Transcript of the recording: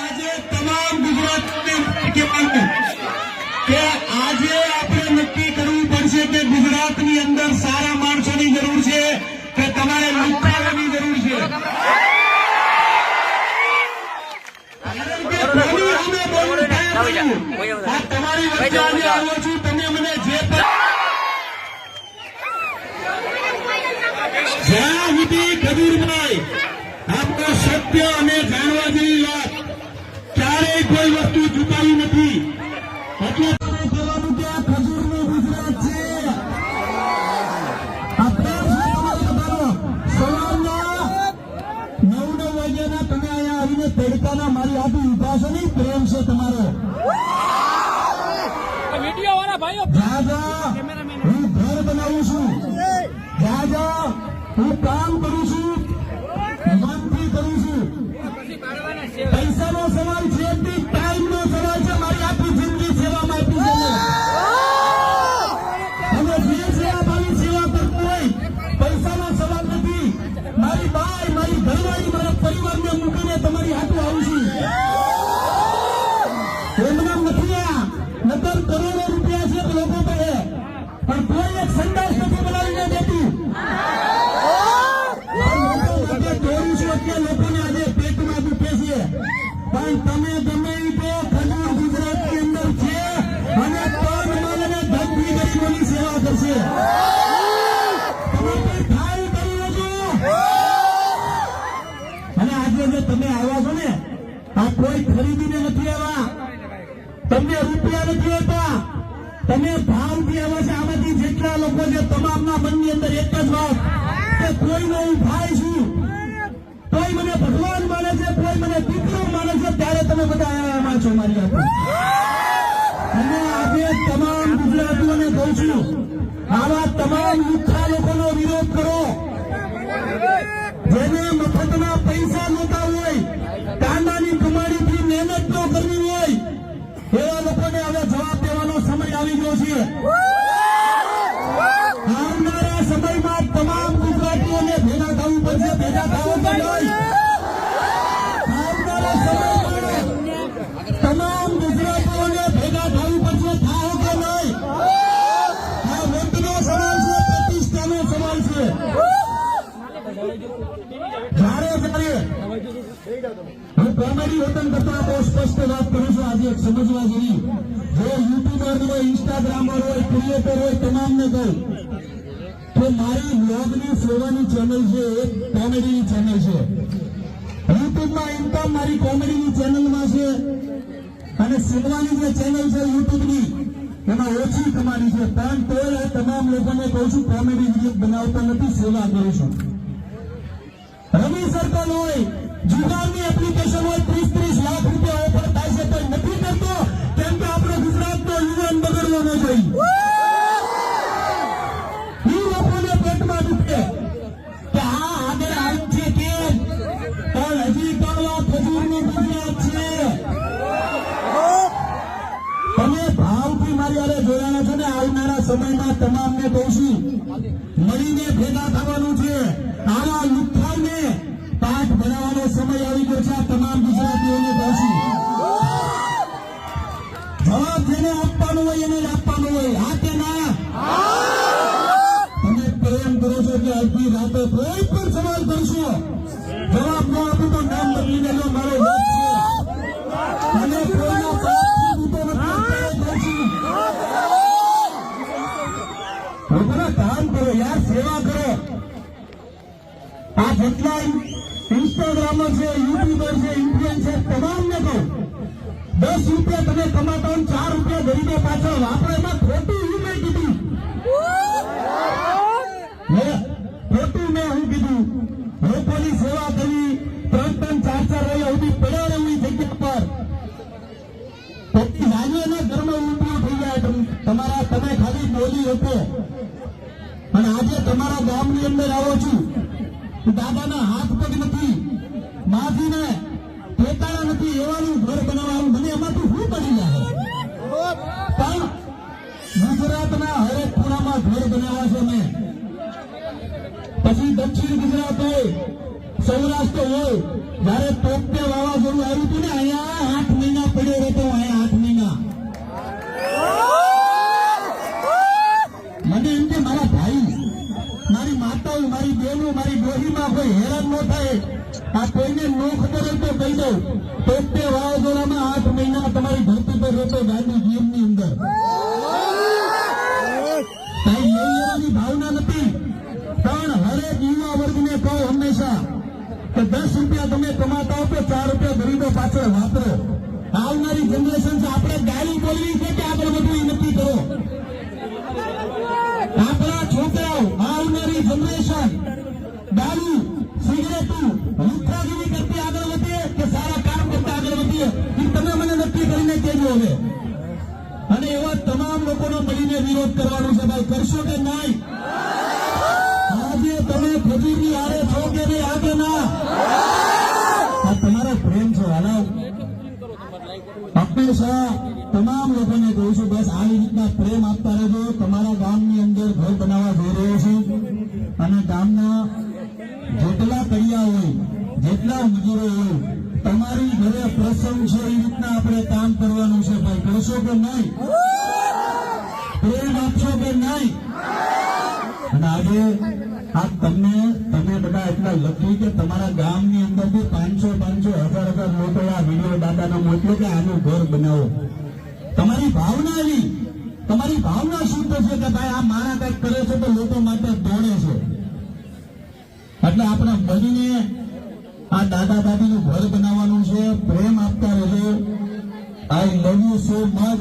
આજે તમામ ગુજરાતને કહેવાનું કે આજે આપણે નક્કી કરવું પડશે કે ગુજરાતની અંદર સારા માણસોની જરૂર છે કે તમારે લુખાવાની જરૂર છે. તમારી વચ્ચે આજે આવ્યો છું. તમે મને જે જ્યાં સુધી ખજૂરભાઈ આપનો સત્ય અને જાણવા જેવી વાત ક્યારેય કોઈ વસ્તુ છુપાવી નથી. એટલે કહેવાનું કે આ ખજૂરનું ગુજરાત છે. સવારના 9 વાગ્યાના તમે અહીંયા આવીને તડકાના મારી હાથે ઉભા છો નહીં, પ્રેમ છે તમારો. હું ઘર બનાવું છું, હું કામ કરું છું, મનથી કરું છું. પૈસાનો સવાલ છે, ટાઈમનો સવાલ છે. મારી આખી જિંદગી સેવામાં આપી છે. અને જે સેવાભાવી સેવા કરતું હોય, પૈસાનો સવાલ નથી. મારી બાઈ, મારી ઘરવાળી, મારા પરિવારને મૂકીને તમારી હાથું આવું છું. એમના નથી આ નકર કરોડો રૂપિયા છે લોકો પાસે, પણ કોઈ એક સંદાસ નથી બનાવીને દેતું. લોકોને આજે પેટમાં દુખે છે, પણ તમે ગમે તે ખજૂર ગુજરાતની અંદર છે અને તન મન અને ધનથી ગરીબોની સેવા કરશે. તમે કોઈ થાય કરી લેજો. અને આજે જે તમે આવ્યા છો ને, આ કોઈ ખરીદીને નથી આવ્યા, તમને રૂપિયા નથી હોતા, તમે ભાવથી આવ્યા છે. આમાંથી જેટલા લોકો છે તમામના મનની અંદર એક જ વાત કે કોઈનો હું ભાઈ છું, કોઈ મને ભગવાન માને છે, કોઈ મને દીકરો માને છે, ત્યારે તમે બધા આયા છો મારી હાથે. અને આજે તમામ ગુજરાતીઓને કહું છું, આવા તમામ લુખ્ખા લોકોનો વિરોધ કરો. જેને મફતના પૈસા નહોતા હોય, કાંદાની કમાણીથી મહેનત ન કરવી હોય, એવા લોકોને હવે જવાબ દેવાનો સમય આવી ગયો છે. આવનારા સમયમાં તમામ ગુજરાતીઓને ભેગા થવું પડશે. ભેગા થવો તો નહીં. આવનારા સમયમાં તમામ ગુજરાતીઓને ભેગા થવું પડશે. થાવ કે નહીં? આ વોટનો સવાલ છે, પ્રતિષ્ઠાનો સવાલ છે. જ્યારે હું કોમેડી વતન કરતા બહુ સ્પષ્ટ વાત કરું છું. આજે એક સમજવા જેવી, જો યુટ્યુબર હોય, ઇન્સ્ટાગ્રામર હોય, ક્રિએટર હોય, તમામને કહું તો મારી બ્લોગની સેવાની ચેનલ છે, એક કોમેડીની ચેનલ છે. યુટ્યુબમાં ઇન્કમ મારી કોમેડીની ચેનલમાં છે, અને સેવાની જે ચેનલ છે યુટ્યુબની, એમાં ઓછી કમાણી છે. પણ તોય તમામ લોકોને કહું છું, કોમેડી વિડીયો બનાવતા નથી, સેવા કરું છું. રમી સર્કલ હોય, જુગારની એપ્લિકેશન હોય, 30-30 લાખ રૂપિયા ઓફર થાય છે, તો નથી કરતો કેમ કે આપણો ગુજરાતનો યુવાન બગડવો ન જોઈએ. એ લોકોને પેટમાં દુખે કે આ આગળ આવી છે કેમ, પણ હજી કરવા ખજૂરનું ગુજરાત છે. તમે ભાવથી મારી હારે જોડાણા છો ને, આવનારા સમયમાં તમામને કહું છું, મળીને ભેગા થવાનું છે. આવા લુખ્ખાને પાઠ ભણાવવાનો સમય આવી ગયો છે. આ તમામ ગુજરાતીઓને કહું છું, જવાબ જેને આપવાનો હોય એને જ આપવાનો હોય. હા કે ના? તમે પ્રેમ કરો છો કે અડધી રાતે કોઈ પણ સવાલ કરશો, જવાબ ન આપું તો નામ બદલી દેજો, મારો વાત છે. અને કોઈના પાપથી દીધો નથી, કહું છું. લોકોના કામ કરો યાર, સેવા કરો. આ જેટલા ઇન્સ્ટાગ્રામર છે, યુટ્યુબર છે, ઇન્ફ્લુએન્સર, તમામને કહું, 10 રૂપિયા તમે કમાતા હોય, 4 રૂપિયા ગરીબો પાછળ વાપરો. એમાં ખોટું હું મેં કીધું, ખોટું મેં હું કીધું. લોકોની સેવા કરવી, 3-3, 4-4 વાગ્યા સુધી પડ્યા રહેવું જગ્યા પર, પછી રાજ્યના ઘરમાં ઊંધું થઈ જાય તમારા. તમે ખાલી બોલી શકો. અને આજે તમારા ગામની અંદર આવો છું, દાદાના હાથ પગ નથી, માજીને ઠેકાણા નથી, એવાનું ઘર બનાવવાનું. મને એમાંથી શું બની જાય? પણ ગુજરાતના હરેક ખૂણામાં ઘર બનાવ્યા છે મેં. પછી દક્ષિણ ગુજરાત હોય, સૌરાષ્ટ્ર હોય, જયારે તોપતે વાવાઝોડું આવ્યું હતું ને અહીંયા 8 મહિના પડ્યો રહેતો, અહીંયા 8 મહિના. મને એમ કે મારા ભાઈ, મારી માતાઓ, મારી બહેનો, મારી ડોહીમાં કોઈ હેરાન ન થાય, આ કોઈને ન ખબર હોય તો કહી દઉં, તોપતે વાવાઝોડામાં 8 મહિના તમારી ધરતી પર રહેતો ગાંધી ગીરની અંદર. કઈ લઈ લેવાની ભાવના નથી, પણ હરેક યુવા વર્ગને કહો હંમેશા કે 10 રૂપિયા તમે કમાતા હો તો 4 રૂપિયા ગરીબો પાછળ વાપરો. આવનારી જનરેશન છે, આપણે ગાડી બોલવી છે કે આગળ વધવું એ નક્કી કરો. આપણા છોકરાઓ, આવનારી જનરેશન દારૂ, સિગરેટું, લુખ્ખાગીરી કરતી આગળ વધે કે સારા કામ કરતા આગળ વધીએ, એ તમે મને નક્કી કરીને કહેજો હવે. અને એવા તમામ લોકોનો મળીને વિરોધ કરવાનો છે. ભાઈ કરશો કે નહીં? આજે તમે ખજૂરી આરે છો કે નહીં? આજે ના, આ તમારો પ્રેમ છે. હાલો હંમેશા તમામ લોકોને કહું છું, બસ આવી રીતના પ્રેમ આપતા રહેજો. તમારા ગામની અંદર ઘર બનાવવા જઈ રહ્યો છું અને ગામના જેટલા કડિયા હોય, જેટલા મજૂરો હોય, તમારી ઘરે પ્રસંગ છે એ રીતના આપણે કામ કરવાનું છે. ભાઈ કરશો કે નહીં? પ્રેમ આપશો કે નહીં? અને આજે આ તમે બધા એટલા લખી કે તમારા ગામની અંદરથી 500 1000 લોકો આ વિડીયો દાદાને મોકલો કે આનું ઘર બનાવો. તમારી ભાવના એવી, તમારી ભાવના શુદ્ધ છે કે ભાઈ આ મારા કંઈક કરે છે તો લોકો માટે દોડે છે. એટલે આપણે મળીને આ દાદા દાદીનું ઘર બનાવવાનું છે. પ્રેમ આપતા રહેજો. આઈ લવ યુ સો મચ.